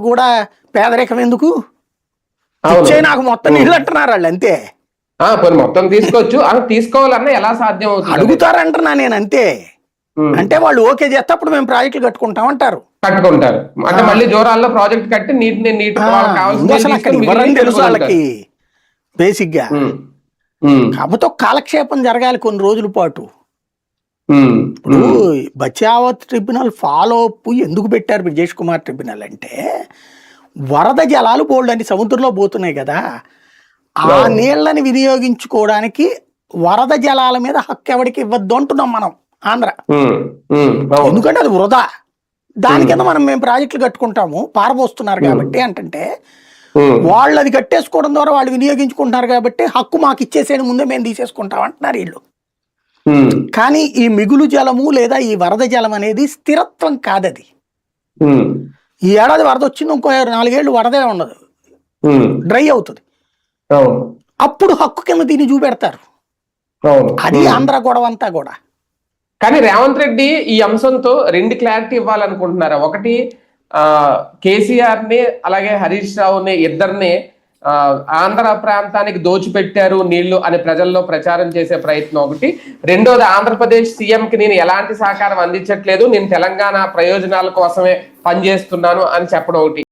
కూడా పేదరికం ఎందుకు? ఇచ్చే నాకు మొత్తం నీళ్ళు అంటున్నారు వాళ్ళు, అంతే. మొత్తం తీసుకోవచ్చు, తీసుకోవాలన్నా ఎలా సాధ్యం అవుతుంది అడుగుతారంటున్నా నేను, అంతే. అంటే వాళ్ళు ఓకే చేస్తే అప్పుడు మేము ప్రాజెక్టులు కట్టుకుంటాం అంటారు. అంటే మళ్ళీ జోరాల్లో ప్రాజెక్ట్ కట్టి నీటిని తెలుసు వాళ్ళకి బేసిక్ గా. కాకపోతే కాలక్షేపం జరగాలి కొన్ని రోజుల పాటు. ఇప్పుడు బచావత్ ట్రిబ్యునల్ ఫాలో అప్ ఎందుకు పెట్టారు బ్రిజేష్ కుమార్ ట్రిబ్యునల్ అంటే, వరద జలాలు బోల్డ్ అని సముద్రంలో పోతున్నాయి కదా, ఆ నీళ్లని వినియోగించుకోవడానికి వరద జలాల మీద హక్కు ఎవరికి ఇవ్వద్దు అంటున్నాం మనం ఆంధ్ర. ఎందుకంటే అది వృధా, దాని కింద మేము ప్రాజెక్టులు కట్టుకుంటాము పారబోస్తున్నారు కాబట్టి. అంటే వాళ్ళు అది కట్టేసుకోవడం ద్వారా వాళ్ళు వినియోగించుకుంటున్నారు కాబట్టి హక్కు మాకు ఇచ్చేసేది ముందే మేము తీసేసుకుంటాం అంటున్నారు వీళ్ళు. కానీ ఈ మిగులు జలము లేదా ఈ వరద జలం అనేది స్థిరత్వం కాదది. ఈ ఏడాది వరద వచ్చింది, ఇంకో 4 ఏళ్ళు వరదే ఉండదు, డ్రై అవుతుంది. అప్పుడు హక్కు కింద దీన్ని చూపెడతారు. అది ఆంధ్ర గొడవ అంతా కూడా. కానీ రేవంత్ రెడ్డి ఈ అంశంతో 2 క్లారిటీ ఇవ్వాలనుకుంటున్నారు. ఒకటి, కేసీఆర్ ని అలాగే హరీష్ రావుని ఇద్దరిని ఆంధ్ర ప్రాంతానికి దోచిపెట్టారు నీళ్లు అని ప్రజల్లో ప్రచారం చేసే ప్రయత్నం ఒకటి. రెండోది, ఆంధ్రప్రదేశ్ సీఎం కి నేను ఎలాంటి సహకారం అందించట్లేదు, నేను తెలంగాణ ప్రయోజనాల కోసమే పనిచేస్తున్నాను అని చెప్పడం ఒకటి.